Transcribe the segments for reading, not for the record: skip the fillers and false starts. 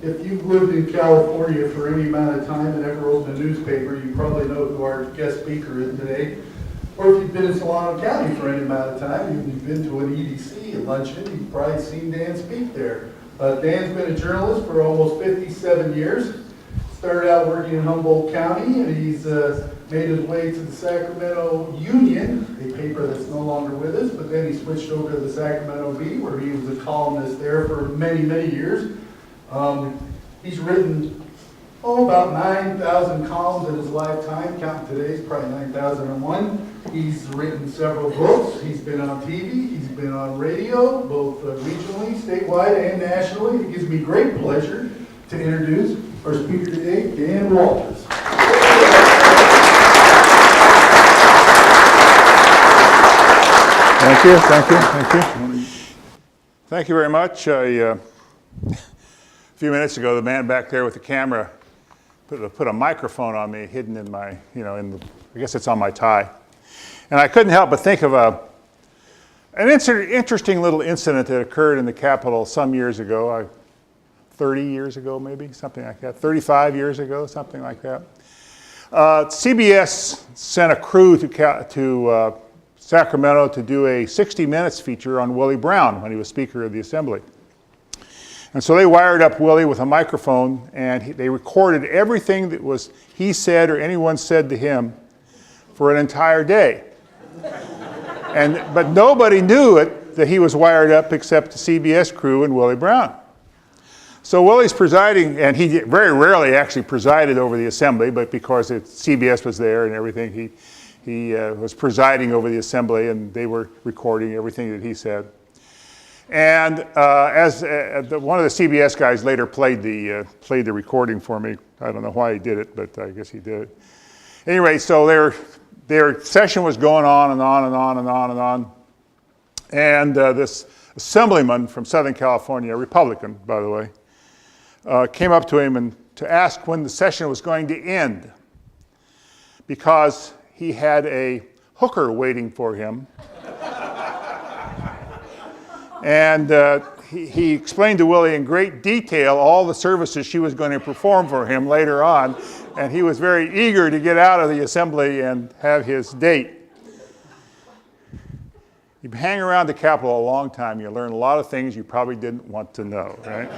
If you've lived in California for any amount of time and ever opened a newspaper, you probably know who our guest speaker is today. Or if you've been in Solano County for any amount of time, you've been to an EDC, a luncheon, you've probably seen Dan speak there. Dan's been a journalist for almost 57 years. Started out working in Humboldt County, and he's made his way to the Sacramento Union, a paper that's no longer with us, but then he switched over to the Sacramento Bee, where he was a columnist there for many, many years. He's written, about 9,000 columns in his lifetime. Counting today's probably 9,001. He's written several books. He's been on TV. He's been on radio, both regionally, statewide, and nationally. It gives me great pleasure to introduce our speaker today, Dan Walters. Thank you, thank you, thank you. Thank you very much. A few minutes ago, the man back there with the camera put a microphone on me, hidden in my, I guess it's on my tie. And I couldn't help but think of an interesting little incident that occurred in the Capitol some years ago, 30 years ago maybe, something like that, 35 years ago, something like that. CBS sent a crew to Sacramento to do a 60 Minutes feature on Willie Brown when he was Speaker of the Assembly. And so they wired up Willie with a microphone, and they recorded everything that he said or anyone said to him for an entire day. But nobody knew that he was wired up except the CBS crew and Willie Brown. So Willie's presiding, and he very rarely actually presided over the assembly, but because CBS was there and everything, he was presiding over the assembly, and they were recording everything that he said. And as one of the CBS guys later played the recording for me. I don't know why he did it, but I guess he did it. Anyway, so their session was going on and on and on and on and on. And this assemblyman from Southern California, a Republican, by the way, came up to him and to ask when the session was going to end, because he had a hooker waiting for him. And he explained to Willie in great detail all the services she was going to perform for him later on, and he was very eager to get out of the assembly and have his date. You hang around the Capitol a long time, you learn a lot of things you probably didn't want to know, right?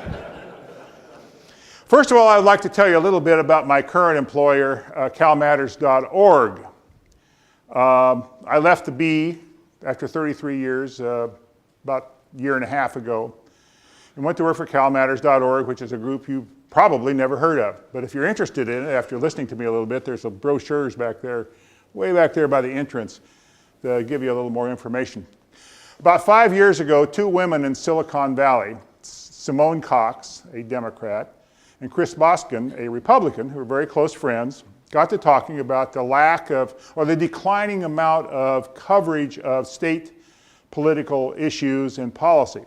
First of all, I'd like to tell you a little bit about my current employer, CalMatters.org. I left the Bee after 33 years, about a year and a half ago, and went to work for CalMatters.org, which is a group you probably never heard of. But if you're interested in it, after listening to me a little bit, there's some brochures back there, way back there by the entrance, to give you a little more information. About 5 years ago, two women in Silicon Valley, Simone Cox, a Democrat, and Chris Boskin, a Republican, who were very close friends, got to talking about the lack of, or the declining amount of coverage of state political issues and policy.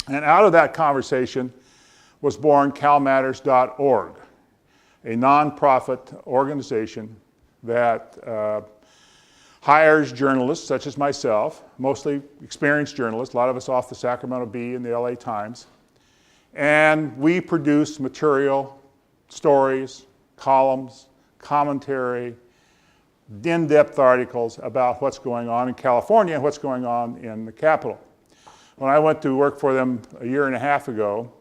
And out of that conversation was born CalMatters.org, a nonprofit organization that hires journalists such as myself, mostly experienced journalists, a lot of us off the Sacramento Bee and the LA Times, and we produce material, stories, columns, commentary, in-depth articles about what's going on in California and what's going on in the Capitol. When I went to work for them a year and a half ago,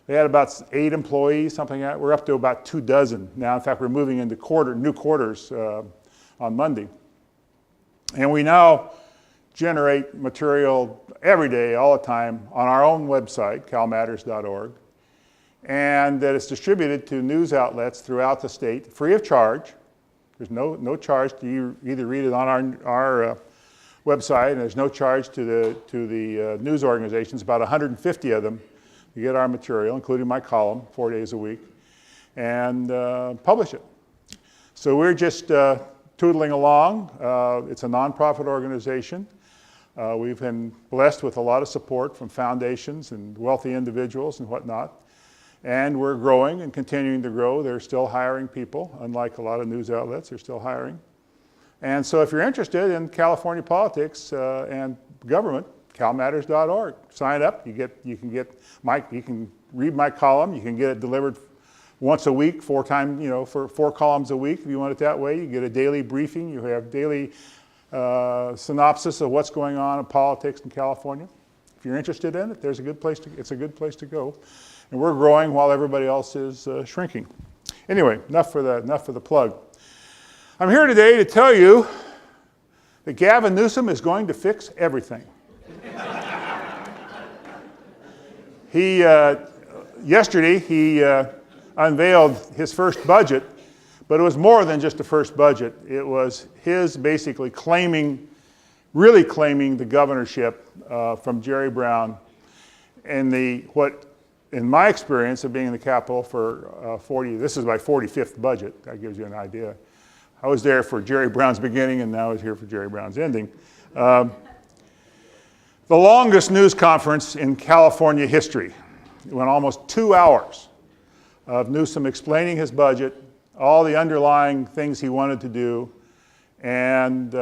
they had about 8 employees, something like that. We're up to about 24 now. In fact, we're moving into new quarters on Monday. And we now generate material every day, all the time, on our own website, calmatters.org, and that is distributed to news outlets throughout the state, free of charge. There's no charge to you either read it on our website, and there's no charge to the news organizations, about 150 of them, to get our material, including my column, 4 days a week, and publish it. So we're just tootling along. It's a nonprofit organization. We've been blessed with a lot of support from foundations and wealthy individuals and whatnot. And we're growing and continuing to grow. They're still hiring people, unlike a lot of news outlets, they're still hiring. And so if you're interested in California politics and government, calmatters.org. Sign up, you can read my column. You can get it delivered once a week, for 4 columns a week if you want it that way. You get a daily briefing. You have daily synopsis of what's going on in politics in California. If you're interested in it, it's a good place to go. And we're growing while everybody else is shrinking. Anyway, enough for the plug. I'm here today to tell you that Gavin Newsom is going to fix everything. Yesterday he unveiled his first budget, but it was more than just the first budget. It was his basically really claiming the governorship from Jerry Brown, and what, in my experience of being in the Capitol for this is my 45th budget. That gives you an idea. I was there for Jerry Brown's beginning, and now I was here for Jerry Brown's ending. The longest news conference in California history. It went almost 2 hours of Newsom explaining his budget, all the underlying things he wanted to do, and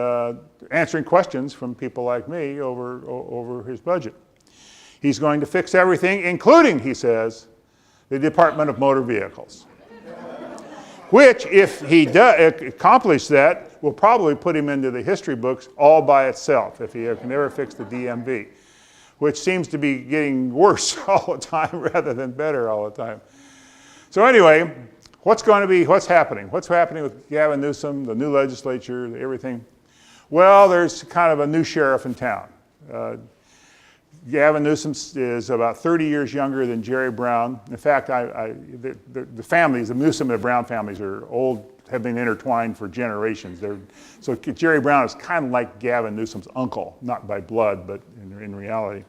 answering questions from people like me over his budget. He's going to fix everything, including, he says, the Department of Motor Vehicles. Which, if he does accomplish that, will probably put him into the history books all by itself, if he can ever fix the DMV, which seems to be getting worse all the time rather than better all the time. So anyway, what's happening? What's happening with Gavin Newsom, the new legislature, everything? Well, there's kind of a new sheriff in town. Gavin Newsom is about 30 years younger than Jerry Brown. In fact, the families, the Newsom and the Brown families are old, have been intertwined for generations. So Jerry Brown is kind of like Gavin Newsom's uncle, not by blood, but in reality.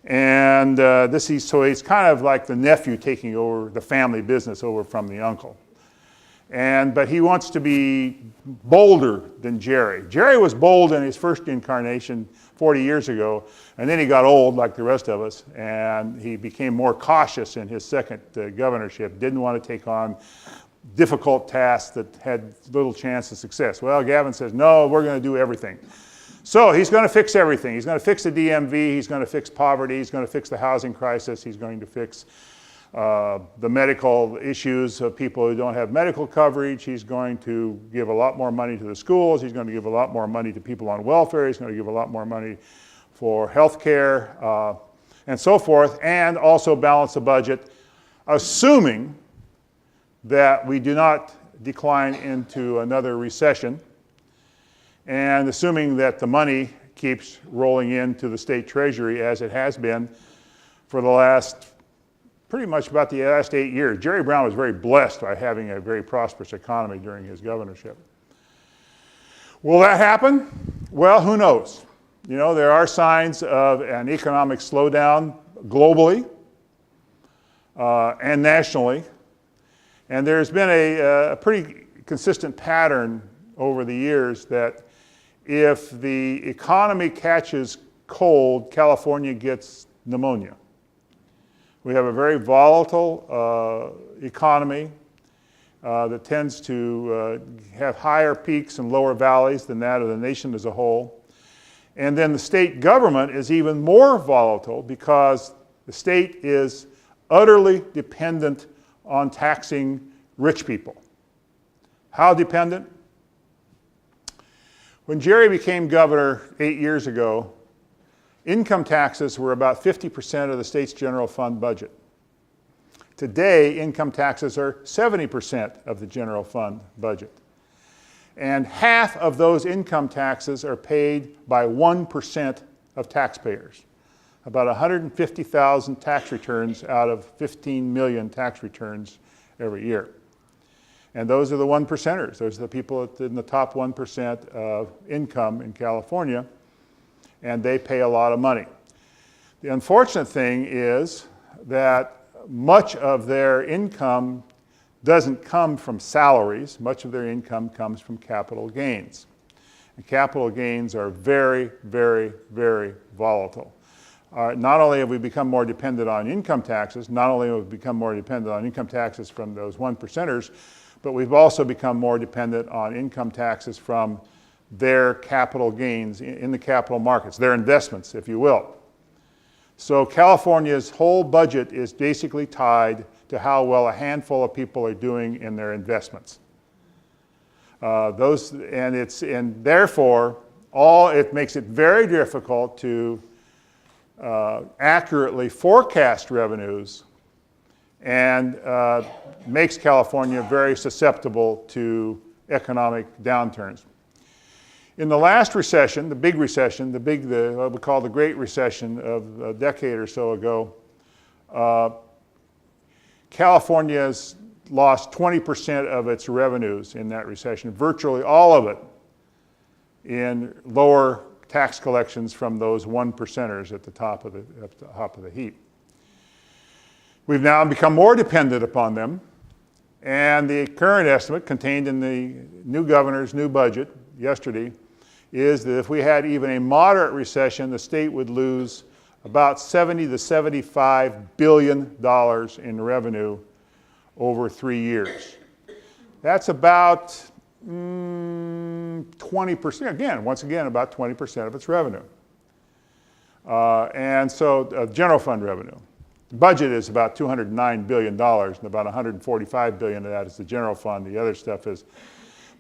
And so he's kind of like the nephew taking over the family business over from the uncle. But he wants to be bolder than Jerry. Jerry was bold in his first incarnation 40 years ago, and then he got old like the rest of us, and he became more cautious in his second governorship, didn't want to take on difficult tasks that had little chance of success. Well, Gavin says, no, we're going to do everything. So he's going to fix everything. He's going to fix the DMV, he's going to fix poverty, he's going to fix the housing crisis, he's going to fix the medical issues of people who don't have medical coverage. He's going to give a lot more money to the schools. He's going to give a lot more money to people on welfare. He's going to give a lot more money for health care and so forth, and also balance the budget, assuming that we do not decline into another recession, and assuming that the money keeps rolling into the state treasury as it has been for the last pretty much about the last 8 years. Jerry Brown was very blessed by having a very prosperous economy during his governorship. Will that happen? Well, who knows? You know, there are signs of an economic slowdown globally and nationally. And there's been a pretty consistent pattern over the years that if the economy catches cold, California gets pneumonia. We have a very volatile economy that tends to have higher peaks and lower valleys than that of the nation as a whole. And then the state government is even more volatile because the state is utterly dependent on taxing rich people. How dependent? When Jerry became governor 8 years ago, income taxes were about 50% of the state's general fund budget. Today, income taxes are 70% of the general fund budget. And half of those income taxes are paid by 1% of taxpayers. About 150,000 tax returns out of 15 million tax returns every year. And those are the 1%ers. Those are the people in the top 1% of income in California, and they pay a lot of money. The unfortunate thing is that much of their income doesn't come from salaries. Much of their income comes from capital gains. And capital gains are very, very, very volatile. Not only have we become more dependent on income taxes, not only have we become more dependent on income taxes from those 1%ers, but we've also become more dependent on income taxes from their capital gains in the capital markets, their investments, if you will. So California's whole budget is basically tied to how well a handful of people are doing in their investments. And therefore, it makes it very difficult to accurately forecast revenues, and makes California very susceptible to economic downturns. In the last recession, the big recession, what we call the Great Recession of a decade or so ago, California's lost 20% of its revenues in that recession, virtually all of it in lower tax collections from those 1%ers at the top of the heap. We've now become more dependent upon them, and the current estimate contained in the new governor's new budget yesterday is that if we had even a moderate recession, the state would lose about $70 to $75 billion in revenue over 3 years. That's about 20%, once again, about 20% of its revenue. And so general fund revenue. The budget is about $209 billion, and about $145 billion of that is the general fund. The other stuff is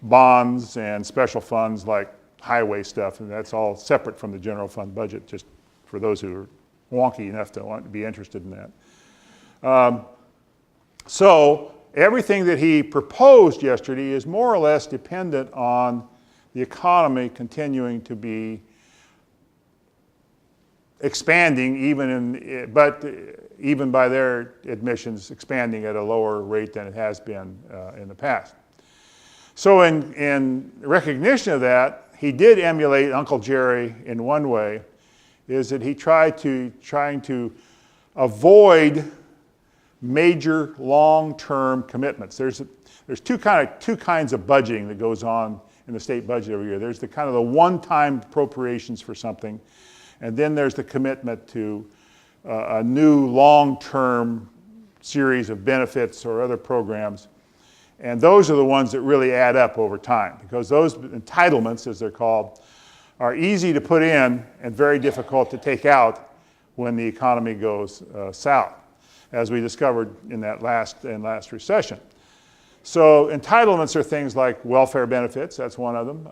bonds and special funds like highway stuff, and that's all separate from the general fund budget, just for those who are wonky enough to want to be interested in that. So everything that he proposed yesterday is more or less dependent on the economy continuing to be expanding, but even by their admissions, expanding at a lower rate than it has been in the past. So in recognition of that, he did emulate Uncle Jerry in one way, is that he trying to avoid major long-term commitments. There's two kinds of budgeting that goes on in the state budget every year. There's the kind of the one-time appropriations for something, and then there's the commitment to a new long-term series of benefits or other programs. And those are the ones that really add up over time, because those entitlements, as they're called, are easy to put in and very difficult to take out when the economy goes south, as we discovered in that last recession. So entitlements are things like welfare benefits, that's one of them,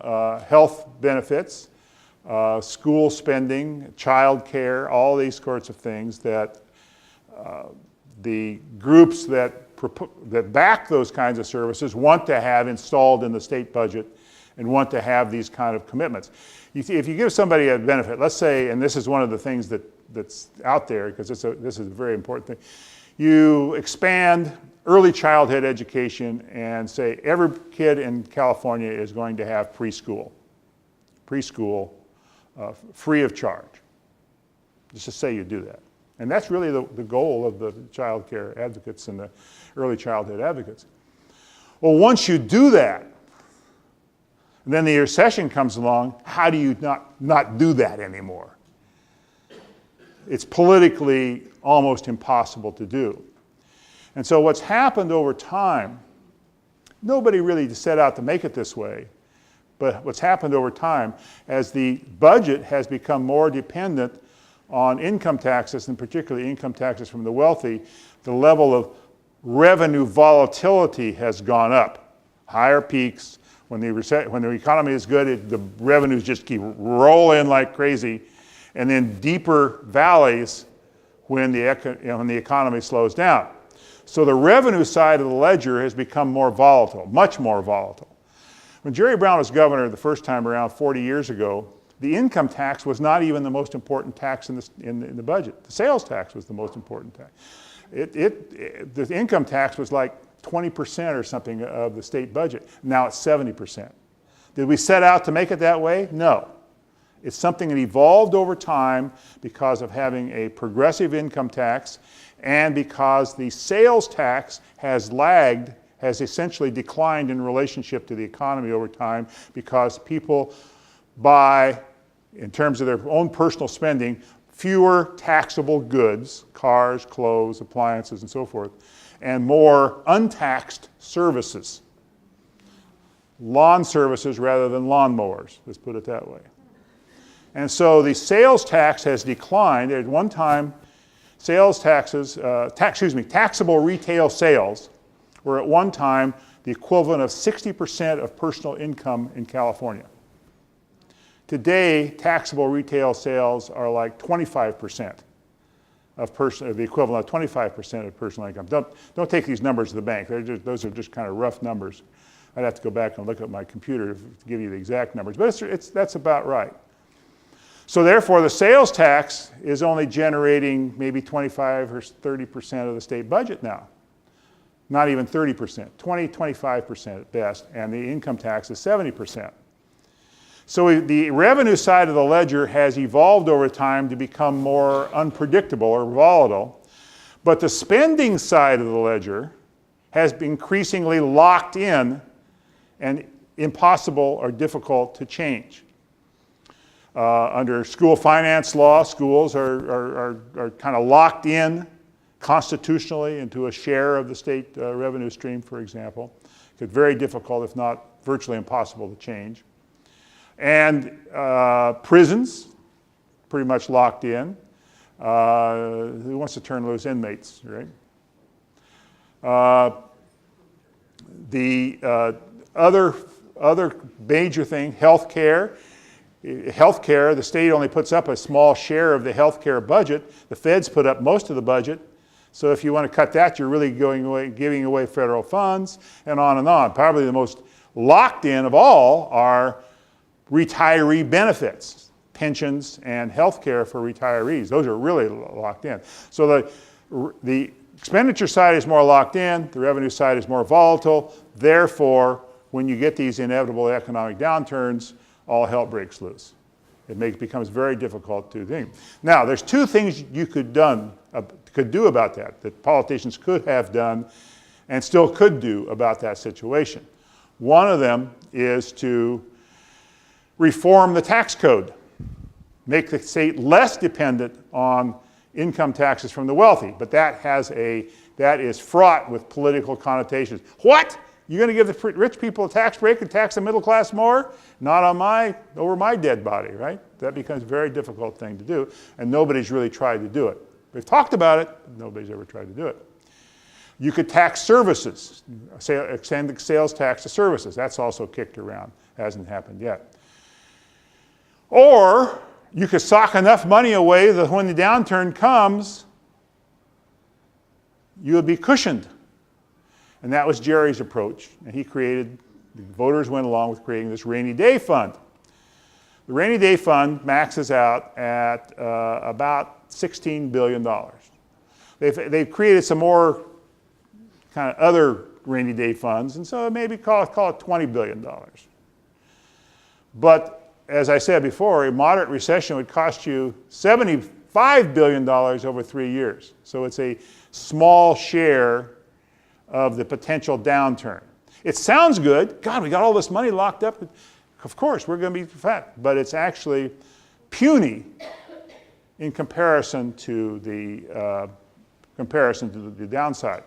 health benefits, school spending, child care, all these sorts of things that the groups that back those kinds of services want to have installed in the state budget and want to have these kind of commitments. If you give somebody a benefit, let's say, and this is one of the things that's out there, because this is a very important thing, you expand early childhood education and say every kid in California is going to have preschool free of charge. Just to say you do that. And that's really the goal of the child care advocates and the early childhood advocates. Well, once you do that, and then the recession comes along, how do you not do that anymore? It's politically almost impossible to do. And so what's happened over time, nobody really set out to make it this way, but what's happened over time, as the budget has become more dependent on income taxes, and particularly income taxes from the wealthy, the level of revenue volatility has gone up. Higher peaks. When the economy is good, the revenues just keep rolling like crazy, and then deeper valleys when the economy slows down. So the revenue side of the ledger has become more volatile, much more volatile. When Jerry Brown was governor the first time around 40 years ago, the income tax was not even the most important tax in the budget. The sales tax was the most important tax. The income tax was like 20% or something of the state budget. Now it's 70%. Did we set out to make it that way? No. It's something that evolved over time because of having a progressive income tax and because the sales tax has lagged, has essentially declined in relationship to the economy over time because people buy, in terms of their own personal spending, fewer taxable goods, cars, clothes, appliances, and so forth, and more untaxed services. Lawn services rather than lawnmowers, let's put it that way. And so the sales tax has declined. At one time, taxable retail sales were at one time the equivalent of 60% of personal income in California. Today, taxable retail sales are like 25% of the equivalent of 25% of personal income. Don't take these numbers to the bank. Those are just kind of rough numbers. I'd have to go back and look at my computer to give you the exact numbers, but that's about right. So therefore, the sales tax is only generating maybe 25 or 30% of the state budget now. Not even 30%, 20, 25% at best, and the income tax is 70%. So the revenue side of the ledger has evolved over time to become more unpredictable or volatile, but the spending side of the ledger has been increasingly locked in and impossible or difficult to change. Under school finance law, schools are kind of locked in constitutionally into a share of the state revenue stream, for example. It's very difficult, if not virtually impossible, to change. And prisons, pretty much locked in. Who wants to turn loose inmates, right? The other major thing, healthcare. Healthcare, the state only puts up a small share of the healthcare budget. The feds put up most of the budget. So if you want to cut that, you're really giving away federal funds, and on and on. Probably the most locked in of all are retiree benefits, pensions and health care for retirees. Those are really locked in. So the expenditure side is more locked in, the revenue side is more volatile. Therefore, when you get these inevitable economic downturns, all hell breaks loose. It becomes very difficult to think. Now, there's two things you could do about that politicians could have done and still could do about that situation. One of them is to reform the tax code, make the state less dependent on income taxes from the wealthy, but that is fraught with political connotations. What? You're going to give the rich people a tax break and tax the middle class more? Not over my dead body, right? That becomes a very difficult thing to do, and nobody's really tried to do it. We've talked about it, but nobody's ever tried to do it. You could tax services, extend the sales tax to services. That's also kicked around, hasn't happened yet. Or you could sock enough money away that when the downturn comes, you would be cushioned. And that was Jerry's approach. And the voters went along with creating this rainy day fund. The rainy day fund maxes out at about $16 billion. They've created some more kind of other rainy day funds, and so maybe call it $20 billion. But as I said before, a moderate recession would cost you $75 billion over 3 years. So it's a small share of the potential downturn. It sounds good. God, we got all this money locked up. Of course, we're going to be fat. But it's actually puny in comparison to the downside.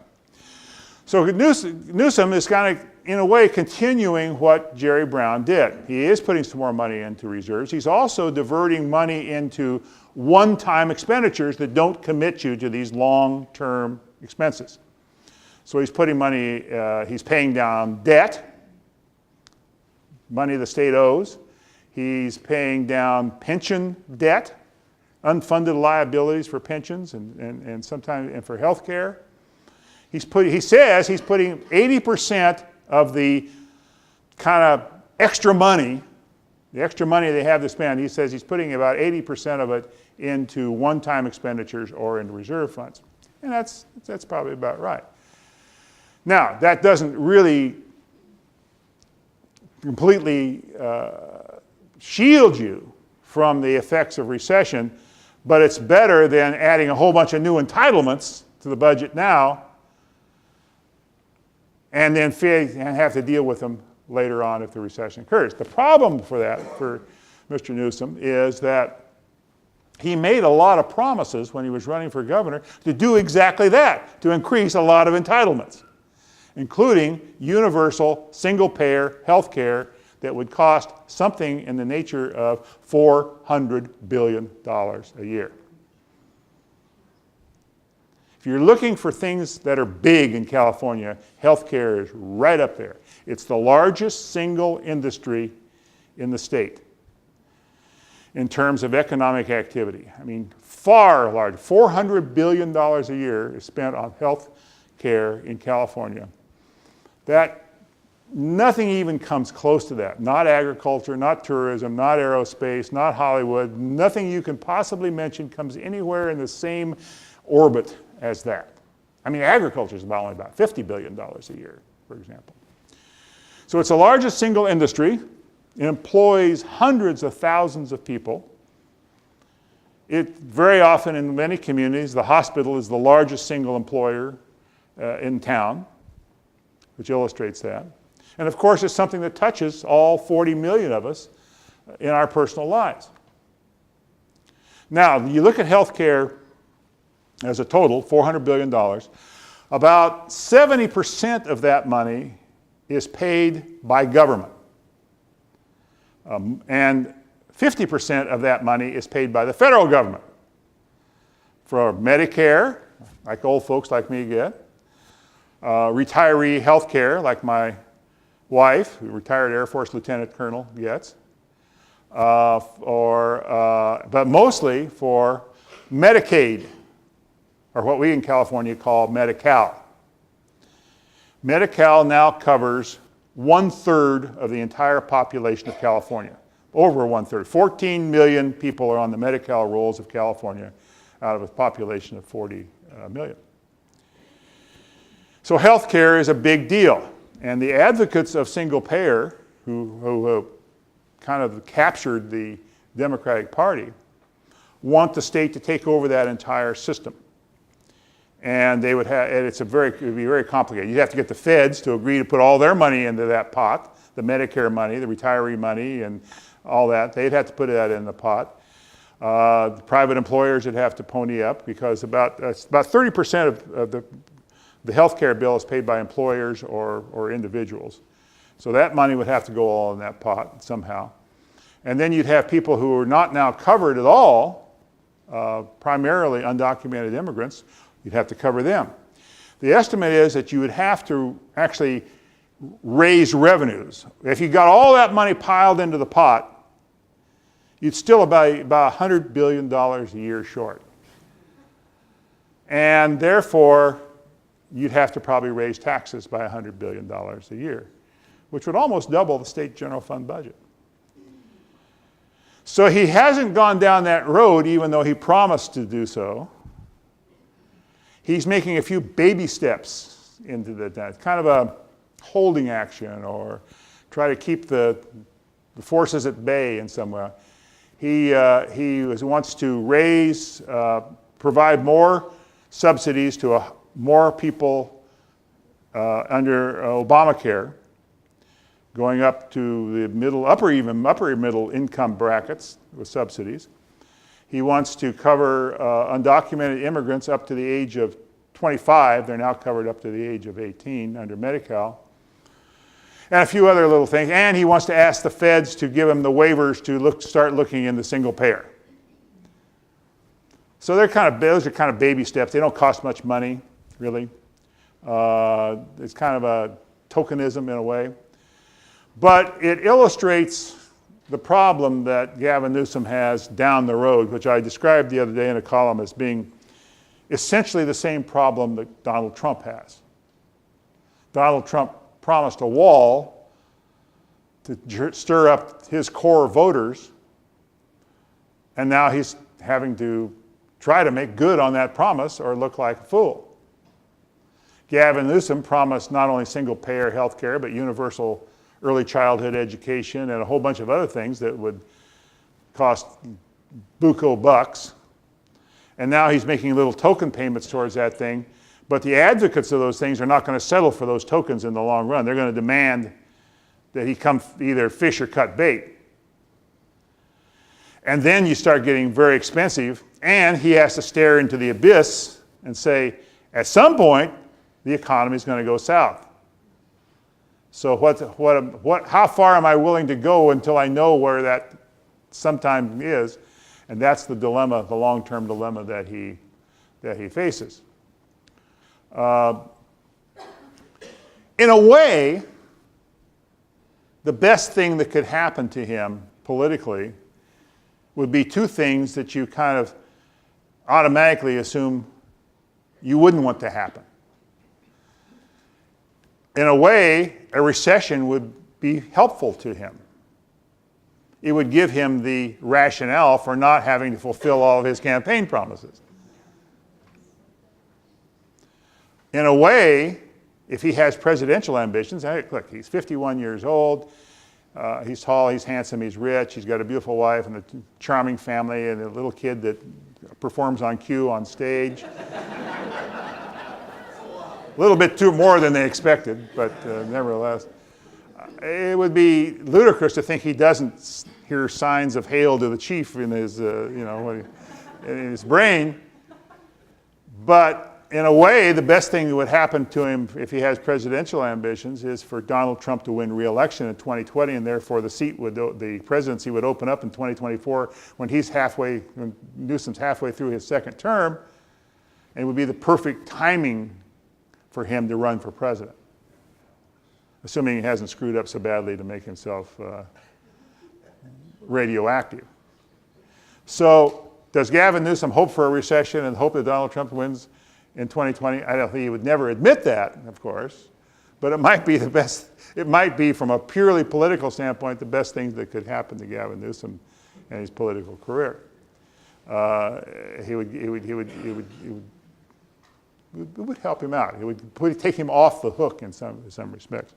So Newsom is kind of, in a way, continuing what Jerry Brown did. He is putting some more money into reserves. He's also diverting money into one-time expenditures that don't commit you to these long-term expenses. So he's putting money, he's paying down debt, money the state owes. He's paying down pension debt, unfunded liabilities for pensions and sometimes for health care. He says he's putting 80% of the kind of extra money, the extra money they have to spend, he says he's putting about 80% of it into one-time expenditures or into reserve funds. And that's probably about right. Now, that doesn't really completely shield you from the effects of recession, but it's better than adding a whole bunch of new entitlements to the budget now and then have to deal with them later on if the recession occurs. The problem for Mr. Newsom is that he made a lot of promises when he was running for governor to do exactly that, to increase a lot of entitlements, including universal single-payer health care that would cost something in the nature of $400 billion a year. If you're looking for things that are big in California, healthcare is right up there. It's the largest single industry in the state in terms of economic activity. I mean, far larger. $400 billion a year is spent on health care in California. Nothing even comes close to that. Not agriculture, not tourism, not aerospace, not Hollywood. Nothing you can possibly mention comes anywhere in the same orbit as that. I mean, agriculture is only about $50 billion a year, for example. So it's the largest single industry. It employs hundreds of thousands of people. It very often in many communities, the hospital is the largest single employer in town, which illustrates that. And of course, it's something that touches all 40 million of us in our personal lives. Now, you look at healthcare as a total, $400 billion. About 70% of that money is paid by government. And 50% of that money is paid by the federal government. For Medicare, like old folks like me get, retiree health care, like my wife, who retired Air Force Lieutenant Colonel, gets, but mostly for Medicaid, or what we in California call Medi-Cal. Medi-Cal now covers 1/3 of the entire population of California, over 1/3. 14 million people are on the Medi-Cal rolls of California out of a population of 40 million. So health care is a big deal. And the advocates of single payer, who kind of captured the Democratic Party, want the state to take over that entire system. And they would have, and it would be very complicated. You'd have to get the feds to agree to put all their money into that pot, the Medicare money, the retiree money, and all that. They'd have to put that in the pot. The private employers would have to pony up because about 30% of the health care bill is paid by employers or individuals. So that money would have to go all in that pot somehow. And then you'd have people who are not now covered at all, primarily undocumented immigrants. You'd have to cover them. The estimate is that you would have to actually raise revenues. If you got all that money piled into the pot, you'd still be about $100 billion a year short. And therefore, you'd have to probably raise taxes by $100 billion a year, which would almost double the state general fund budget. So he hasn't gone down that road, even though he promised to do so. He's making a few baby steps into that, kind of a holding action, or try to keep the forces at bay in some way. He wants to provide more subsidies to more people under Obamacare, going up to the upper middle income brackets with subsidies. He wants to cover undocumented immigrants up to the age of 25. They're now covered up to the age of 18 under Medi-Cal. And a few other little things. And he wants to ask the feds to give him the waivers to start looking into single payer. So those are kind of baby steps. They don't cost much money, really. It's kind of a tokenism in a way. But it illustrates the problem that Gavin Newsom has down the road, which I described the other day in a column as being essentially the same problem that Donald Trump has. Donald Trump promised a wall to stir up his core voters, and now he's having to try to make good on that promise or look like a fool. Gavin Newsom promised not only single-payer health care, but universal early childhood education and a whole bunch of other things that would cost buco bucks. And now he's making little token payments towards that thing. But the advocates of those things are not going to settle for those tokens in the long run. They're going to demand that he come either fish or cut bait. And then you start getting very expensive, and he has to stare into the abyss and say, at some point, the economy is going to go south. So how far am I willing to go until I know where that sometime is? And that's the dilemma, the long-term dilemma that he faces. In a way, the best thing that could happen to him politically would be two things that you kind of automatically assume you wouldn't want to happen. In a way, a recession would be helpful to him. It would give him the rationale for not having to fulfill all of his campaign promises. In a way, if he has presidential ambitions, look, he's 51 years old, he's tall, he's handsome, he's rich, he's got a beautiful wife and a charming family and a little kid that performs on cue on stage. A little bit more than they expected, but nevertheless. It would be ludicrous to think he doesn't hear signs of "Hail to the Chief" in his, in his brain. But in a way, the best thing that would happen to him if he has presidential ambitions is for Donald Trump to win re-election in 2020, and therefore the presidency would open up in 2024 when Newsom's halfway through his second term, and it would be the perfect timing for him to run for president, assuming he hasn't screwed up so badly to make himself radioactive. So does Gavin Newsom hope for a recession and hope that Donald Trump wins in 2020? I don't think he would never admit that, of course, but it might be the best. It might be, from a purely political standpoint, the best thing that could happen to Gavin Newsom in his political career. It would help him out. It would take him off the hook in some respects.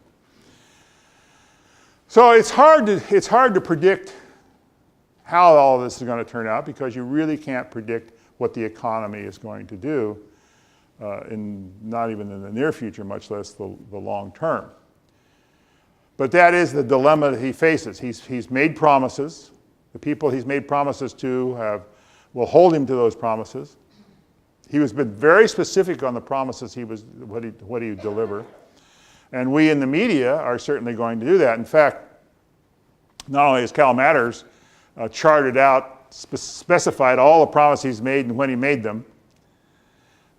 So it's hard to predict how all of this is going to turn out, because you really can't predict what the economy is going to do, not even in the near future, much less the long term. But that is the dilemma that he faces. He's made promises. The people he's made promises to will hold him to those promises. He has been very specific on the promises what he would deliver. And we in the media are certainly going to do that. In fact, not only has CalMatters charted out, specified all the promises he's made and when he made them,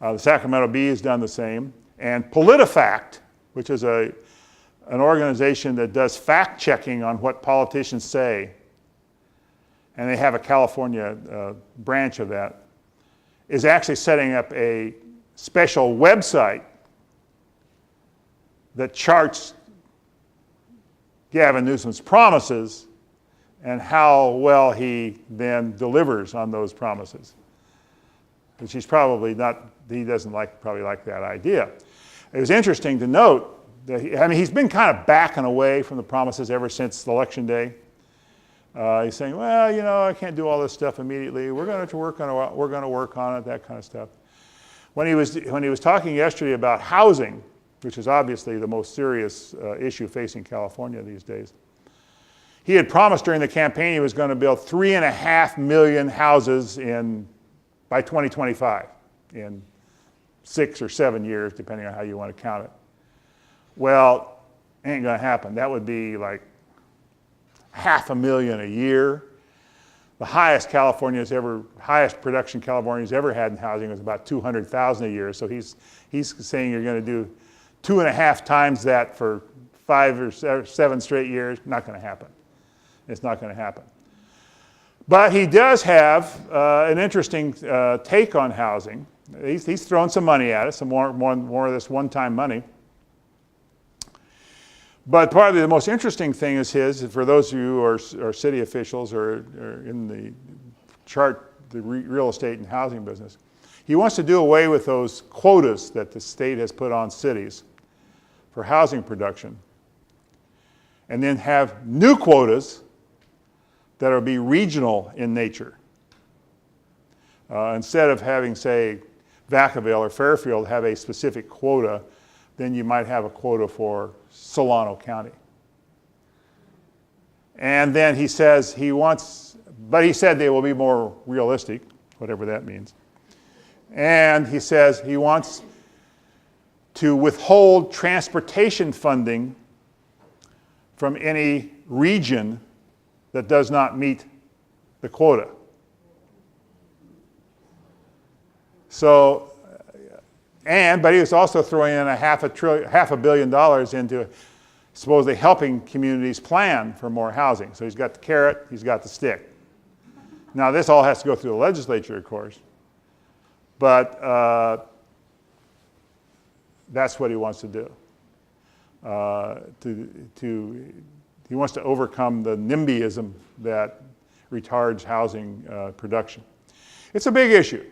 the Sacramento Bee has done the same. And PolitiFact, which is an organization that does fact-checking on what politicians say, and they have a California branch of that, is actually setting up a special website that charts Gavin Newsom's promises and how well he then delivers on those promises. Which he doesn't probably like that idea. It was interesting to note that he's been kind of backing away from the promises ever since Election Day. He's saying, well, I can't do all this stuff immediately. We're going to work on it, that kind of stuff. When he was talking yesterday about housing, which is obviously the most serious issue facing California these days, he had promised during the campaign he was going to build 3.5 million houses by 2025, in 6 or 7 years, depending on how you want to count it. Well, ain't going to happen. That would be like 500,000 a year. The highest production California's ever had in housing was about 200,000 a year. So he's saying you're going to do 2.5 times that for 5 or 7 straight years. Not going to happen. It's not going to happen. But he does have an interesting take on housing. He's thrown some money at it, some more of this one-time money. But probably the most interesting thing is for those of you who are city officials or in the real estate and housing business, he wants to do away with those quotas that the state has put on cities for housing production, and then have new quotas that will be regional in nature. Instead of having, say, Vacaville or Fairfield have a specific quota, then you might have a quota for Solano County. And then he says he said they will be more realistic, whatever that means. And he says he wants to withhold transportation funding from any region that does not meet the quota. But he was also throwing in $500 million into supposedly helping communities plan for more housing. So he's got the carrot, he's got the stick. Now this all has to go through the legislature, of course, but that's what he wants to do. He wants to overcome the NIMBYism that retards housing production. It's a big issue.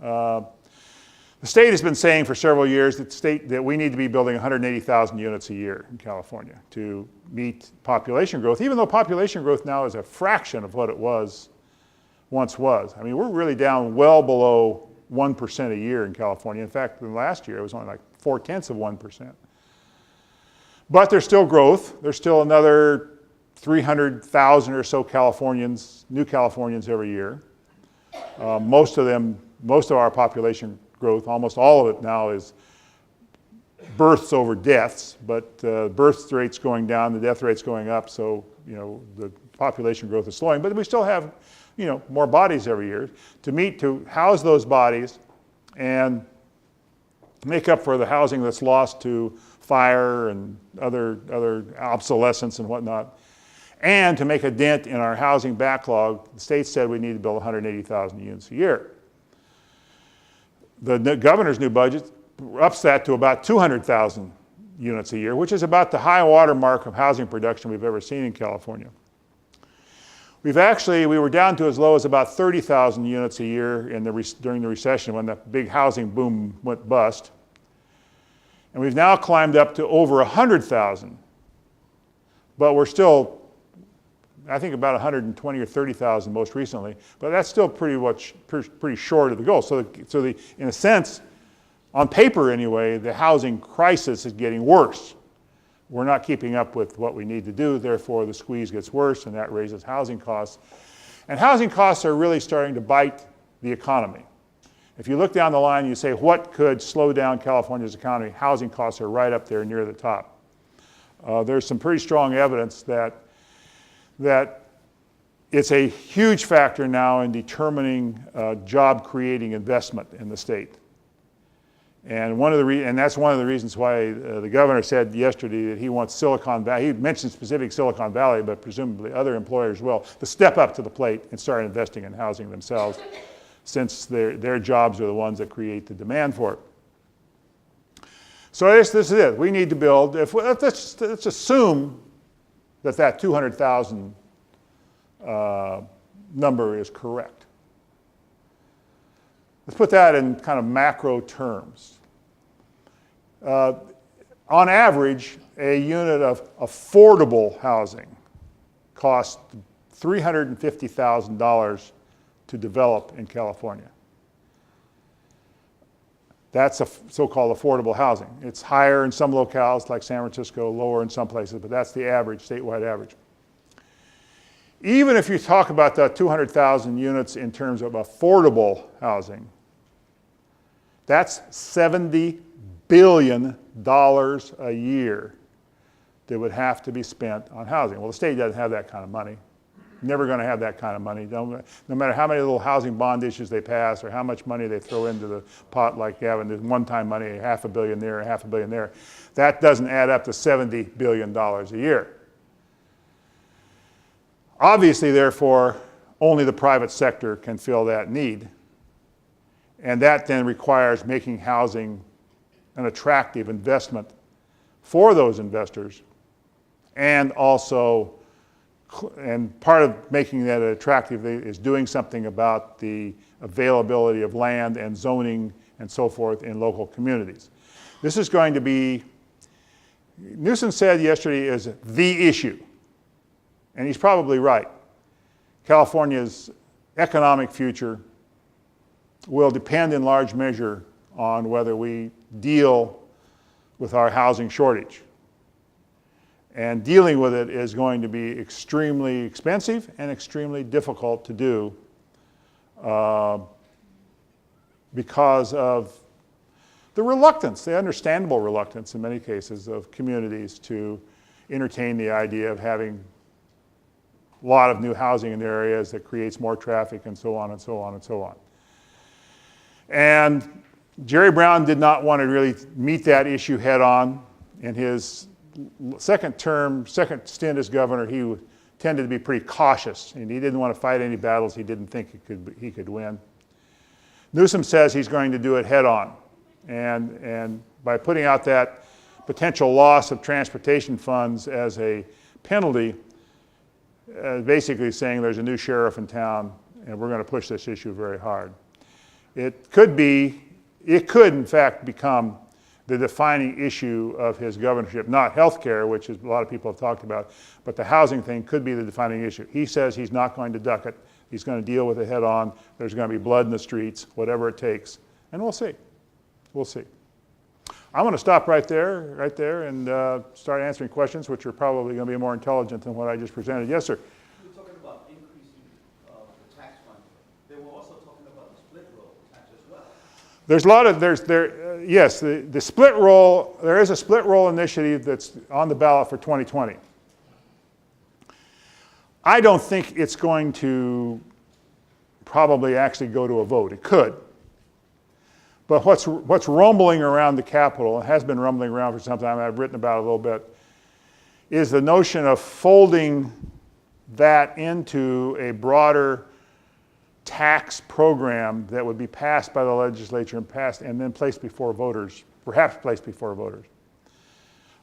The state has been saying for several years that we need to be building 180,000 units a year in California to meet population growth, even though population growth now is a fraction of what it once was. I mean, we're really down well below 1% a year in California. In fact, last year it was only like 0.4%. But there's still growth. There's still another 300,000 or so new Californians every year. Most of our population growth, almost all of it now is births over deaths, but birth rate's going down, the death rate's going up, so the population growth is slowing. But we still have more bodies every year to house those bodies and make up for the housing that's lost to fire and other obsolescence and whatnot, and to make a dent in our housing backlog. The state said we need to build 180,000 units a year. The governor's new budget ups that to about 200,000 units a year, which is about the high water mark of housing production we've ever seen in California. We were down to as low as about 30,000 units a year during the recession when the big housing boom went bust. And we've now climbed up to over 100,000. But we're still, I think, about 120 or 30,000 most recently. But that's still pretty short of the goal. So in a sense, on paper anyway, the housing crisis is getting worse. We're not keeping up with what we need to do, therefore the squeeze gets worse, and that raises housing costs. And housing costs are really starting to bite the economy. If you look down the line, you say, what could slow down California's economy? Housing costs are right up there near the top. There's some pretty strong evidence that it's a huge factor now in determining job-creating investment in the state. And that's one of the reasons why the governor said yesterday that he wants Silicon Valley, he mentioned specific Silicon Valley, but presumably other employers will, to step up to the plate and start investing in housing themselves, since their jobs are the ones that create the demand for it. So this is it. We need to build, let's assume that 200,000 number is correct. Let's put that in kind of macro terms. On average, a unit of affordable housing costs $350,000 to develop in California. That's a so-called affordable housing. It's higher in some locales like San Francisco, lower in some places, but that's the average, statewide average. Even if you talk about the 200,000 units in terms of affordable housing, that's $70 billion a year that would have to be spent on housing. Well, the state doesn't have that kind of money. Never going to have that kind of money. No matter how many little housing bond issues they pass or how much money they throw into the pot like Gavin, there's one-time money, $500 million there, $500 million there. That doesn't add up to $70 billion a year. Obviously, therefore, only the private sector can fill that need. And that then requires making housing an attractive investment for those investors, and also, and part of making that attractive is doing something about the availability of land and zoning and so forth in local communities. This is going to be, Newsom said yesterday, is the issue. And he's probably right. California's economic future will depend in large measure on whether we deal with our housing shortage. And dealing with it is going to be extremely expensive and extremely difficult to do because of the reluctance, the understandable reluctance in many cases of communities to entertain the idea of having a lot of new housing in their areas that creates more traffic and so on and so on and so on. And Jerry Brown did not want to really meet that issue head on. In his second stint as governor, he tended to be pretty cautious, and he didn't want to fight any battles he didn't think he could win. Newsom says he's going to do it head on, and by putting out that potential loss of transportation funds as a penalty, basically saying there's a new sheriff in town and we're going to push this issue very hard. It could in fact become the defining issue of his governorship, not health care, which is a lot of people have talked about, but the housing thing could be the defining issue. He says he's not going to duck it. He's going to deal with it head on. There's going to be blood in the streets, whatever it takes, and we'll see. We'll see. I'm going to stop right there, and start answering questions, which are probably going to be more intelligent than what I just presented. Yes, sir. You were talking about increasing the tax fund. They were also talking about the split roll tax as well. There's a lot of, yes, the split roll, there is a split roll initiative that's on the ballot for 2020. I don't think it's going to probably actually go to a vote. It could. But what's rumbling around the Capitol, and has been rumbling around for some time, I've written about it a little bit, is the notion of folding that into a broader tax program that would be passed by the legislature and then placed before voters, perhaps placed before voters.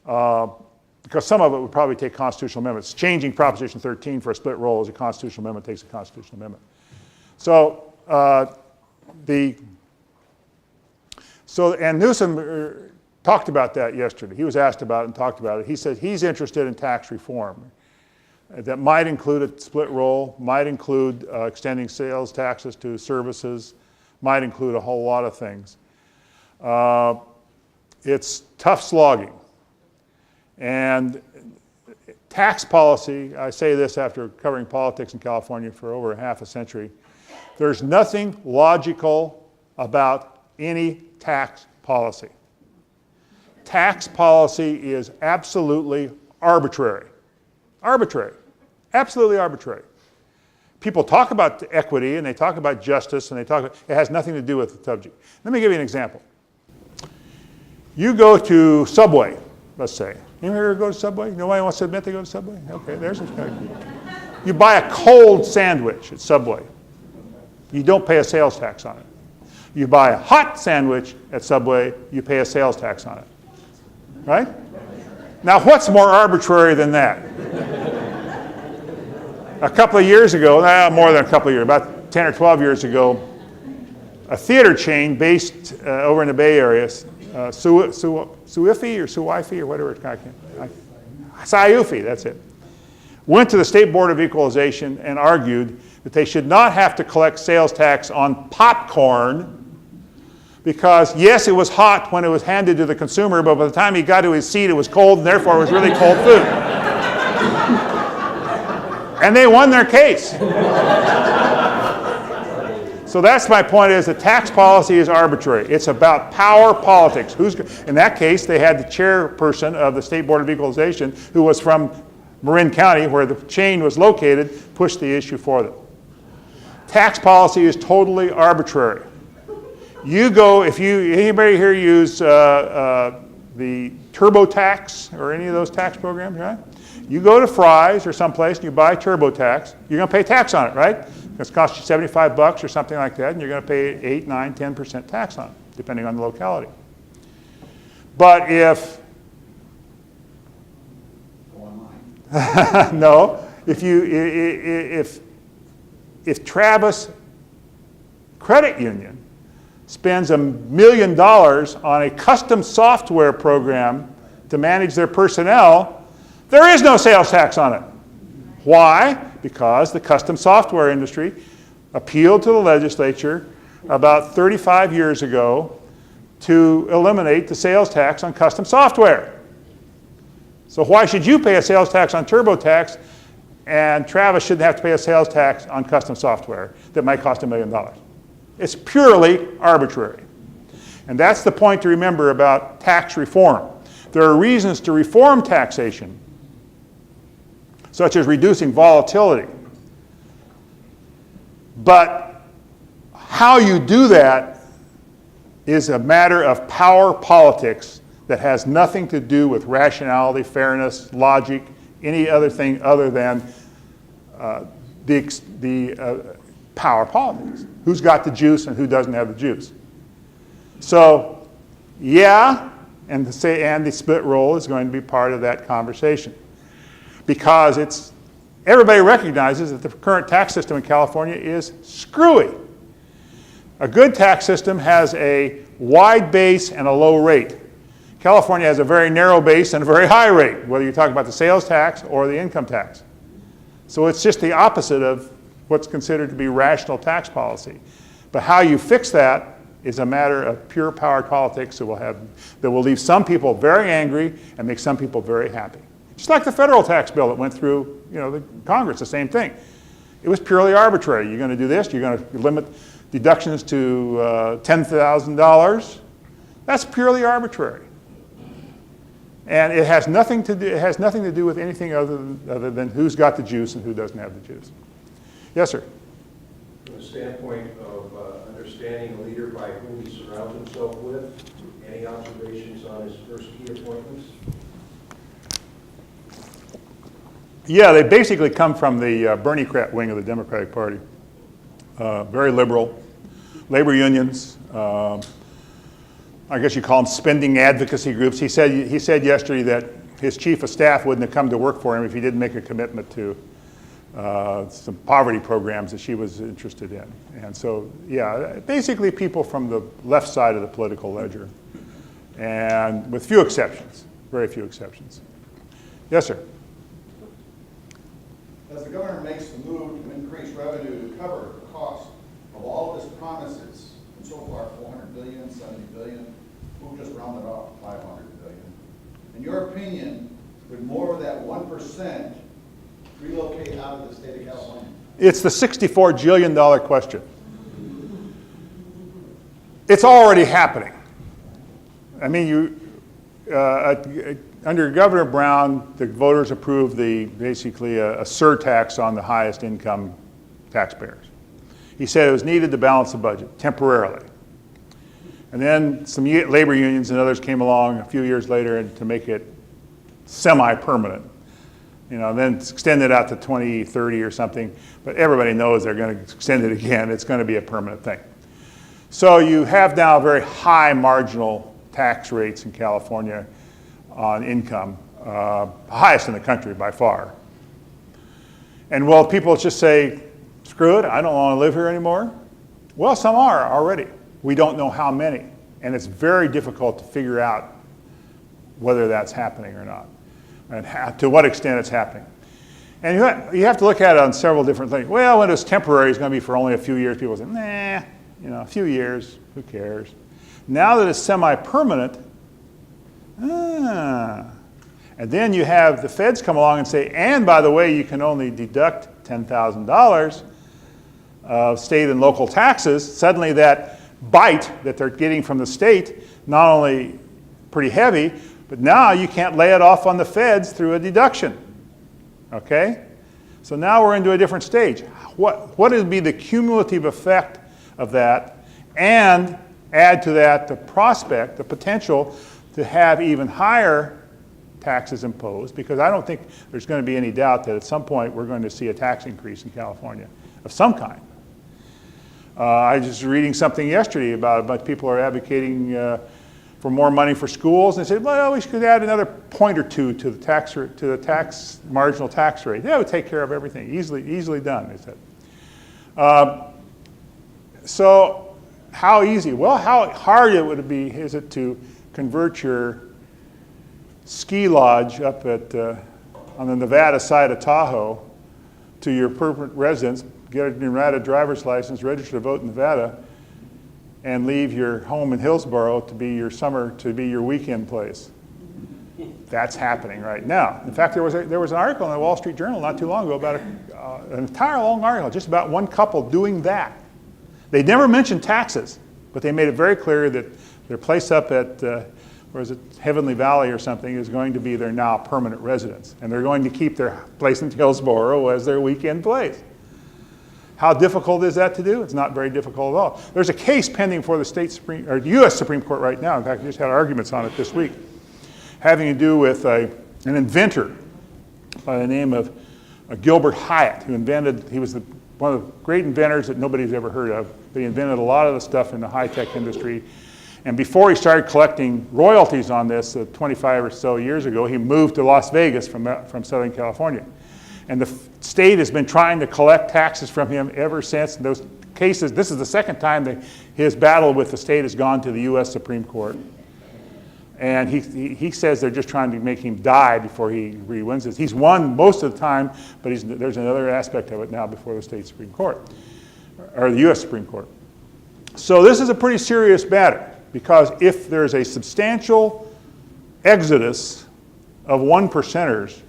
Because some of it would probably take constitutional amendments. Changing Proposition 13 for a split roll as a constitutional amendment takes a constitutional amendment. And Newsom talked about that yesterday. He was asked about it and talked about it. He said he's interested in tax reform that might include a split roll, might include extending sales taxes to services, might include a whole lot of things. It's tough slogging. And tax policy, I say this after covering politics in California for over half a century, there's nothing logical about any tax policy. Tax policy is absolutely arbitrary. Arbitrary. Absolutely arbitrary. People talk about equity and they talk about justice and it has nothing to do with the subject. Let me give you an example. You go to Subway, let's say. Anyone here go to Subway? Nobody wants to admit they go to Subway? Okay, there's you buy a cold sandwich at Subway. You don't pay a sales tax on it. You buy a hot sandwich at Subway, you pay a sales tax on it. Right? Now, what's more arbitrary than that? A couple of years ago, more than a couple of years, about 10 or 12 years ago, a theater chain based over in the Bay Area, Suifi or Suifi or whatever it's called, Saiufi, that's it, went to the State Board of Equalization and argued that they should not have to collect sales tax on popcorn because, yes, it was hot when it was handed to the consumer, but by the time he got to his seat, it was cold, and therefore it was really cold food. And they won their case. So that's my point, is that tax policy is arbitrary. It's about power politics. In that case, they had the chairperson of the State Board of Equalization, who was from Marin County, where the chain was located, push the issue for them. Tax policy is totally arbitrary. You go, anybody here use the TurboTax or any of those tax programs, right? You go to Fry's or someplace and you buy TurboTax, you're going to pay tax on it, right? It's cost you $75 or something like that, and you're going to pay 8, 9, 10% tax on it, depending on the locality. But if no, if Travis Credit Union spends $1 million on a custom software program to manage their personnel, there is no sales tax on it. Why? Because the custom software industry appealed to the legislature about 35 years ago to eliminate the sales tax on custom software. So why should you pay a sales tax on TurboTax and Travis shouldn't have to pay a sales tax on custom software that might cost $1 million? It's purely arbitrary. And that's the point to remember about tax reform. There are reasons to reform taxation, such as reducing volatility. But how you do that is a matter of power politics that has nothing to do with rationality, fairness, logic, any other thing other than the power politics. Who's got the juice and who doesn't have the juice. So, yeah, and the split roll is going to be part of that conversation. Because everybody recognizes that the current tax system in California is screwy. A good tax system has a wide base and a low rate. California has a very narrow base and a very high rate, whether you're talking about the sales tax or the income tax. So it's just the opposite of what's considered to be rational tax policy. But how you fix that is a matter of pure power politics that will leave some people very angry and make some people very happy. Just like the federal tax bill that went through, the Congress, the same thing. It was purely arbitrary. You're going to do this, you're going to limit deductions to $10,000. That's purely arbitrary. And it has nothing to do with anything other than who's got the juice and who doesn't have the juice. Yes, sir. From the standpoint of understanding a leader by whom he surrounds himself with, any observations on his first key appointments? Yeah, they basically come from the Bernie-crat wing of the Democratic Party. Very liberal, labor unions. I guess you call them spending advocacy groups. He said yesterday that his chief of staff wouldn't have come to work for him if he didn't make a commitment to some poverty programs that she was interested in. And so, yeah, basically people from the left side of the political ledger, and with few exceptions, very few exceptions. Yes, sir. As the governor makes the move to increase revenue to cover the cost of all of his promises, and so far 400 billion, 70 billion, we'll just round it off 500 billion. In your opinion, would more of that 1% relocate out of the state of California? It's the $64 jillion question. It's already happening. I mean, under Governor Brown, the voters approved basically a surtax on the highest income taxpayers. He said it was needed to balance the budget temporarily. And then some labor unions and others came along a few years later to make it semi-permanent. Then extend it out to 2030 or something. But everybody knows they're going to extend it again. It's going to be a permanent thing. So you have now very high marginal tax rates in California on income, highest in the country by far. And will people just say, screw it, I don't want to live here anymore? Well, some are already. We don't know how many. And it's very difficult to figure out whether that's happening or not, and to what extent it's happening. And you have to look at it on several different things. Well, when it's temporary, it's going to be for only a few years. People say, nah, a few years, who cares? Now that it's semi-permanent, and then you have the feds come along and say, and by the way, you can only deduct $10,000 of state and local taxes. Suddenly that bite that they're getting from the state, not only pretty heavy, but now you can't lay it off on the feds through a deduction. Okay? So now we're into a different stage. What would be the cumulative effect of that, and add to that the prospect, the potential to have even higher taxes imposed, because I don't think there's going to be any doubt that at some point we're going to see a tax increase in California of some kind. I was just reading something yesterday about a bunch of people are advocating for more money for schools, and they said, well, we should add another point or two to the marginal tax rate. That would take care of everything. Easily done, they said. So how easy? Well, how hard is it to convert your ski lodge up on the Nevada side of Tahoe to your permanent residence, get a Nevada driver's license, register to vote in Nevada, and leave your home in Hillsborough to be your weekend place. That's happening right now. In fact, there was an article in the Wall Street Journal not too long ago about an entire long article just about one couple doing that. They never mentioned taxes, but they made it very clear that their place up at, Heavenly Valley or something, is going to be their now permanent residence. And they're going to keep their place in Hillsborough as their weekend place. How difficult is that to do? It's not very difficult at all. There's a case pending for the U.S. Supreme Court right now. In fact, we just had arguments on it this week, having to do with an inventor by the name of Gilbert Hyatt, he was one of the great inventors that nobody's ever heard of. But he invented a lot of the stuff in the high-tech industry. And before he started collecting royalties on this 25 or so years ago, he moved to Las Vegas from Southern California. And the state has been trying to collect taxes from him ever since. Those cases, this is the second time that his battle with the state has gone to the U.S. Supreme Court. And he says they're just trying to make him die before he wins this. He's won most of the time, but there's another aspect of it now before the state Supreme Court, or the U.S. Supreme Court. So this is a pretty serious matter, because if there's a substantial exodus of 1%ers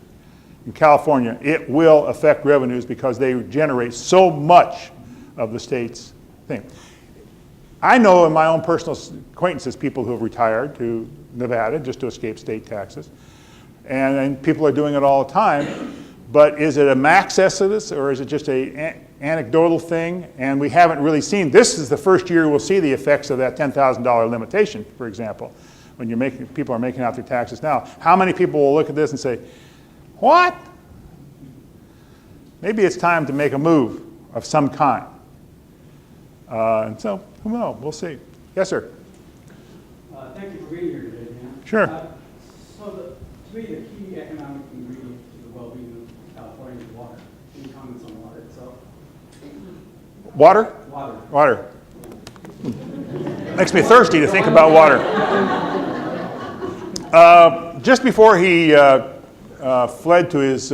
in California, it will affect revenues because they generate so much of the state's thing. I know in my own personal acquaintances people who have retired to Nevada just to escape state taxes. And people are doing it all the time. But is it a max exodus, or is it just an anecdotal thing? And we haven't really seen, this is the first year we'll see the effects of that $10,000 limitation, for example, when people are making out their taxes now. How many people will look at this and say, what? Maybe it's time to make a move of some kind. And so, who knows? We'll see. Yes, sir. Thank you for being here today, Dan. Sure. To me, the key economic ingredient to the well-being of California is water. Any comments on water itself? Water? Water. Water. Makes me thirsty to think about water. Just before he fled to his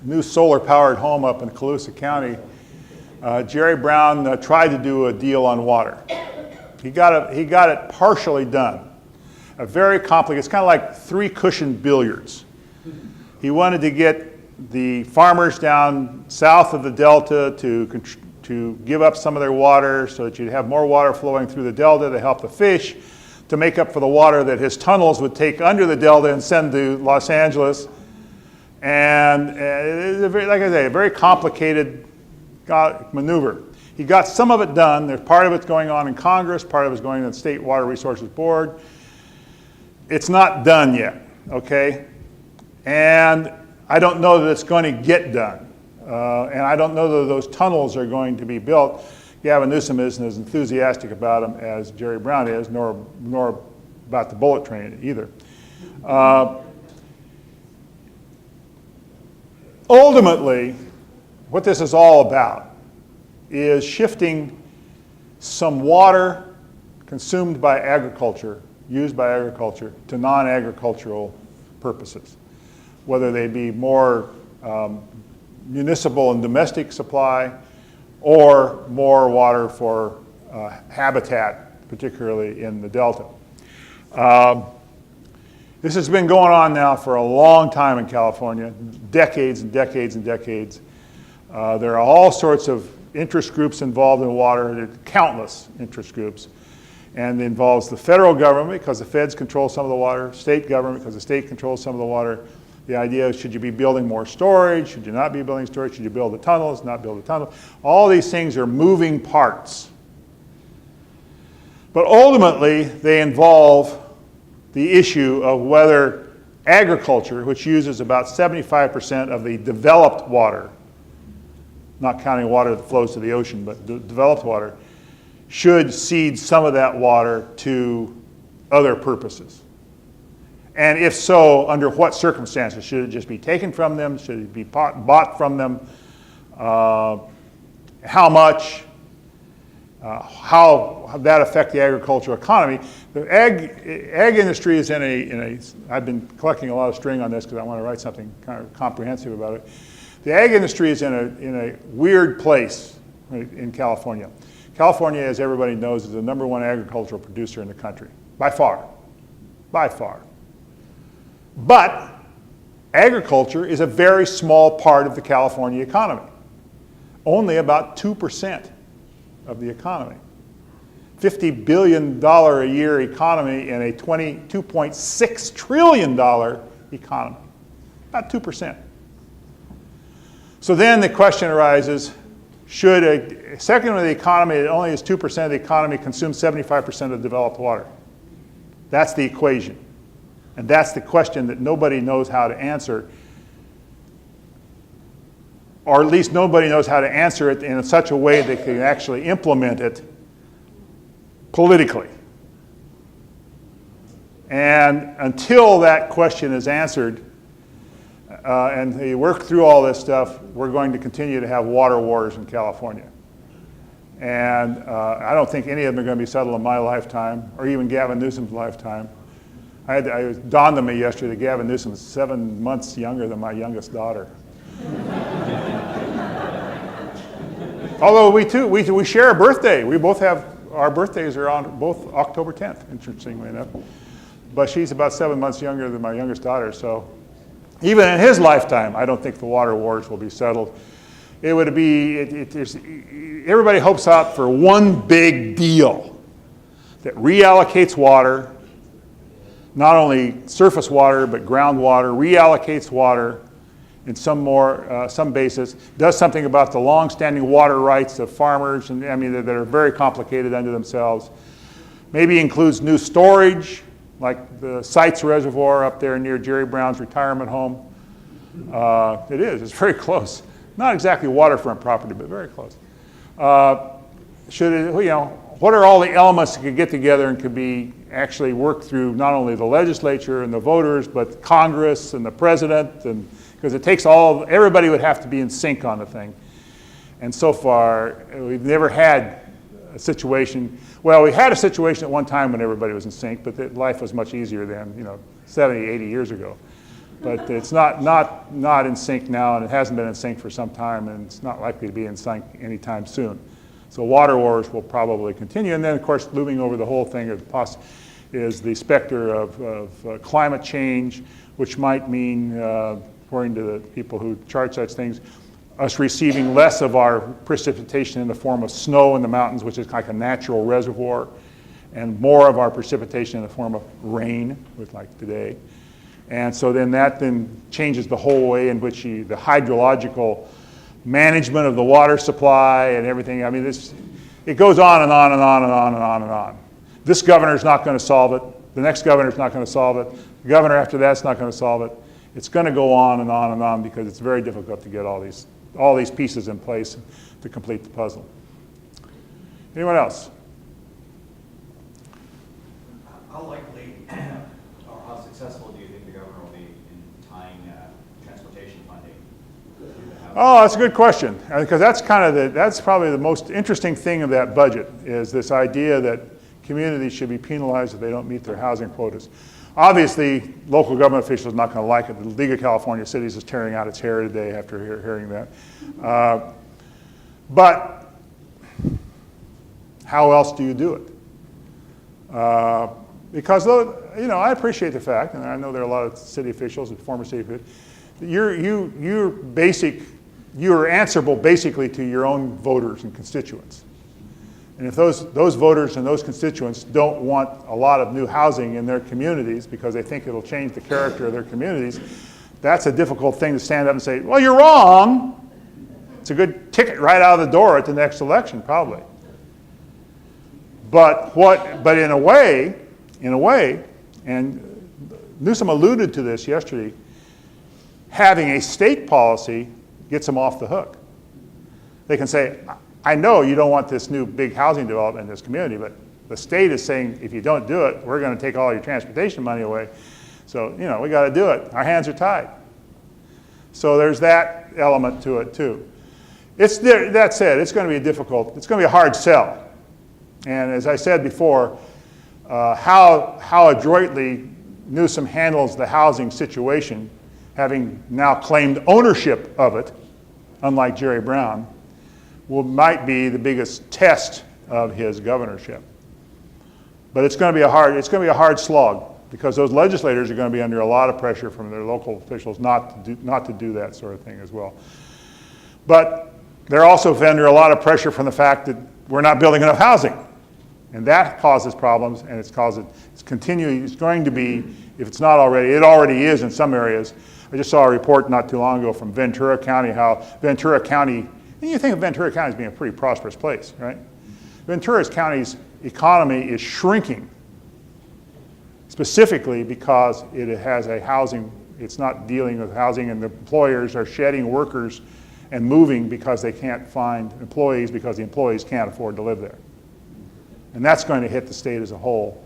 new solar-powered home up in Colusa County, Jerry Brown tried to do a deal on water. He got it partially done. A very complicated, it's kind of like 3-cushion billiards. He wanted to get the farmers down south of the Delta to give up some of their water so that you'd have more water flowing through the Delta to help the fish, to make up for the water that his tunnels would take under the Delta and send to Los Angeles. And it's like I say, a very complicated maneuver. He got some of it done. There's part of it's going on in Congress, part of it's going to the State Water Resources Board. It's not done yet, okay? And I don't know that it's going to get done. And I don't know that those tunnels are going to be built. Gavin Newsom isn't as enthusiastic about them as Jerry Brown is, nor about the bullet train either. Ultimately, what this is all about is shifting some water consumed by agriculture, used by agriculture, to non-agricultural purposes, whether they be more municipal and domestic supply or more water for habitat, particularly in the Delta. This has been going on now for a long time in California, decades and decades and decades. There are all sorts of interest groups involved in water, there are countless interest groups. And it involves the federal government because the feds control some of the water, state government because the state controls some of the water. The idea is, should you be building more storage? Should you not be building storage? Should you build the tunnels, not build the tunnels? All these things are moving parts. But ultimately, they involve the issue of whether agriculture, which uses about 75% of the developed water, not counting water that flows to the ocean, but developed water, should cede some of that water to other purposes. And if so, under what circumstances? Should it just be taken from them? Should it be bought from them? How much? How that affect the agricultural economy? The ag industry is in a. I've been collecting a lot of string on this because I want to write something kind of comprehensive about it. The ag industry is in a weird place in California. California, as everybody knows, is the #1 agricultural producer in the country, by far, by far. But agriculture is a very small part of the California economy, only about 2% of the economy. $50 billion a year economy in a $22.6 trillion economy, about 2%. So then the question arises, should a segment of the economy that only is 2% of the economy consume 75% of developed water? That's the equation. And that's the question that nobody knows how to answer, or at least nobody knows how to answer it in such a way that can actually implement it politically. And until that question is answered, and they work through all this stuff, we're going to continue to have water wars in California. And I don't think any of them are going to be settled in my lifetime, or even Gavin Newsom's lifetime. It dawned on me yesterday that Gavin Newsom is 7 months younger than my youngest daughter. Although we share a birthday. We both have, our birthdays are on both October 10th, interestingly enough. But she's about 7 months younger than my youngest daughter, so even in his lifetime, I don't think the water wars will be settled. It would be, everybody hopes out for one big deal that reallocates water, not only surface water, but groundwater, reallocates water in some basis, does something about the long-standing water rights of farmers, and I mean, that are very complicated unto themselves. Maybe includes new storage, like the Sites Reservoir up there near Jerry Brown's retirement home. It's very close. Not exactly waterfront property, but very close. What are all the elements that could get together and could be actually worked through not only the legislature and the voters, but Congress and the president, and because it takes everybody would have to be in sync on the thing. And so far, we've never had a situation. Well, we had a situation at one time when everybody was in sync, but life was much easier then, 70, 80 years ago. But it's not in sync now, and it hasn't been in sync for some time, and it's not likely to be in sync anytime soon. So water wars will probably continue. And then, of course, looming over the whole thing is the specter of climate change, which might mean, according to the people who chart such things, us receiving less of our precipitation in the form of snow in the mountains, which is like a natural reservoir, and more of our precipitation in the form of rain, like today. And so then that changes the whole way in which the hydrological management of the water supply and everything. I mean, it goes on and on and on and on and on and on. This governor's not going to solve it. The next governor's not going to solve it. The governor after that's not going to solve it. It's going to go on and on and on because it's very difficult to get all these pieces in place to complete the puzzle. Anyone else? How likely or how successful do you think the governor will be in tying transportation funding? Oh, that's a good question, because that's probably the most interesting thing of that budget is this idea that communities should be penalized if they don't meet their housing quotas. Obviously, local government officials are not going to like it. The League of California Cities is tearing out its hair today after hearing that. But how else do you do it? Because I appreciate the fact, and I know there are a lot of city officials and former city officials, you're answerable basically to your own voters and constituents. And if those voters and those constituents don't want a lot of new housing in their communities because they think it'll change the character of their communities, that's a difficult thing to stand up and say, well, you're wrong. It's a good ticket right out of the door at the next election, probably. But in a way, and Newsom alluded to this yesterday, having a state policy gets them off the hook. They can say, I know you don't want this new big housing development in this community, but the state is saying if you don't do it, we're going to take all your transportation money away. So, we got to do it. Our hands are tied. So there's that element to it too. That said, it's going to be a hard sell. And as I said before, how adroitly Newsom handles the housing situation, having now claimed ownership of it, unlike Jerry Brown, might be the biggest test of his governorship. But it's going to be a hard slog because those legislators are going to be under a lot of pressure from their local officials not to do that sort of thing as well. But they're also under a lot of pressure from the fact that we're not building enough housing. And that causes problems, and it's going to be, if it's not already, it already is in some areas, I just saw a report not too long ago from Ventura County, how Ventura County, and you think of Ventura County as being a pretty prosperous place, right? Ventura County's economy is shrinking, specifically because it has a housing, it's not dealing with housing, and the employers are shedding workers and moving because they can't find employees because the employees can't afford to live there. And that's going to hit the state as a whole.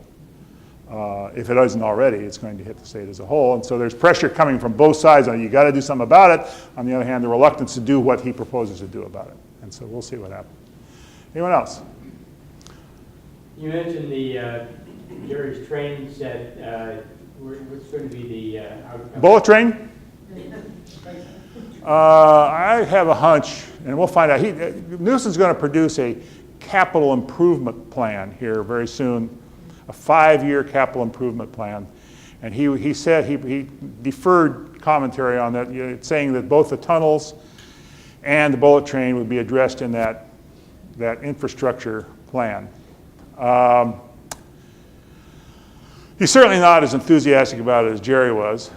If it isn't already, it's going to hit the state as a whole. And so there's pressure coming from both sides on you got to do something about it. On the other hand, the reluctance to do what he proposes to do about it. And so we'll see what happens. Anyone else? You mentioned the Jerry's trains that what's going to be the outcome? Bullet train? I have a hunch, and we'll find out. Newsom's going to produce a capital improvement plan here very soon, a 5-year capital improvement plan. And he said he deferred commentary on that, saying that both the tunnels and the bullet train would be addressed in that infrastructure plan. He's certainly not as enthusiastic about it as Jerry was.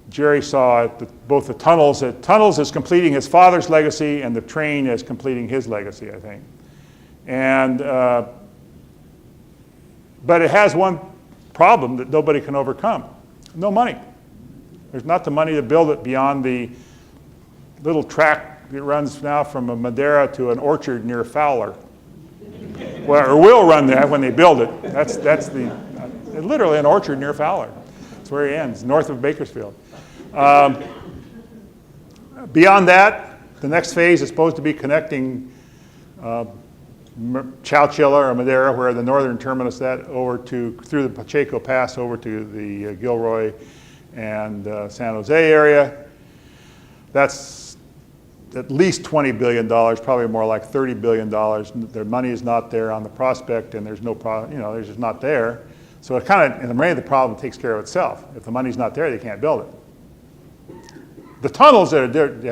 Jerry saw it, both the tunnels is completing his father's legacy and the train is completing his legacy, I think. And, but it has one problem that nobody can overcome. No money. There's not the money to build it beyond the little track that runs now from Madera to an orchard near Fowler. Well, or will run there when they build it. That's literally an orchard near Fowler. That's where he ends, north of Bakersfield. Beyond that, the next phase is supposed to be connecting Chowchilla or Madera, where the northern terminus over to through the Pacheco Pass over to the Gilroy and San Jose area. That's at least $20 billion, probably more like $30 billion. The money is not there on the prospect, and there's no there's just not there. So it kind of, in the main, the problem takes care of itself. If the money's not there, they can't build it. The tunnels that are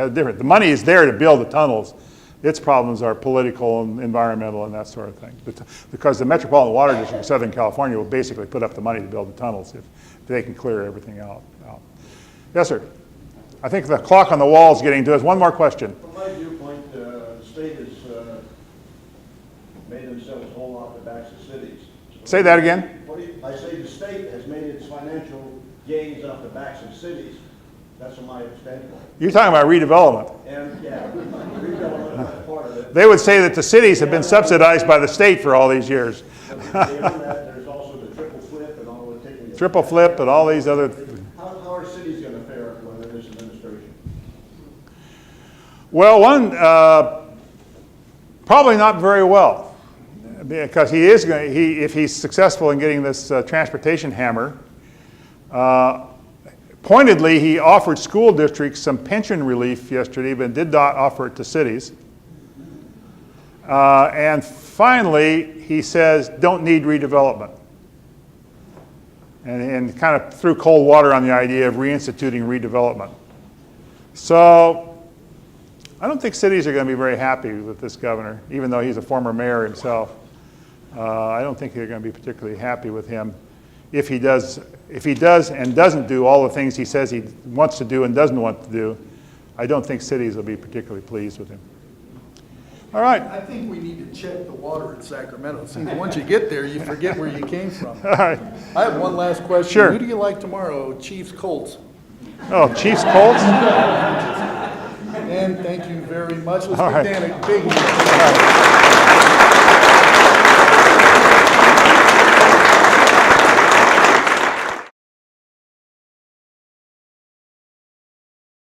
different. The money is there to build the tunnels. Its problems are political and environmental and that sort of thing. Because the Metropolitan Water District of Southern California will basically put up the money to build the tunnels if they can clear everything out. Yes, sir. I think the clock on the wall is getting to us. One more question. From my viewpoint, the state has made themselves whole off the backs of cities. Say that again. I say the state has made its financial gains off the backs of cities. That's from my standpoint. You're talking about redevelopment. And yeah, redevelopment is part of it. They would say that the cities have been subsidized by the state for all these years. Beyond that, there's also the triple flip and all the taking. Triple flip and all these other. How are cities going to fare under this administration? Well, one probably not very well, because he is going. If he's successful in getting this transportation hammer. Pointedly, he offered school districts some pension relief yesterday, but did not offer it to cities. And finally, he says, don't need redevelopment. And kind of threw cold water on the idea of reinstituting redevelopment. So I don't think cities are going to be very happy with this governor, even though he's a former mayor himself. I don't think they're going to be particularly happy with him. If he does and doesn't do all the things he says he wants to do and doesn't want to do, I don't think cities will be particularly pleased with him. All right. I think we need to check the water in Sacramento. See, once you get there, you forget where you came from. All right. I have one last question. Sure. Who do you like tomorrow, Chiefs, Colts? Oh, Chiefs, Colts? And thank you very much. Let's All give right. Dan a big hand.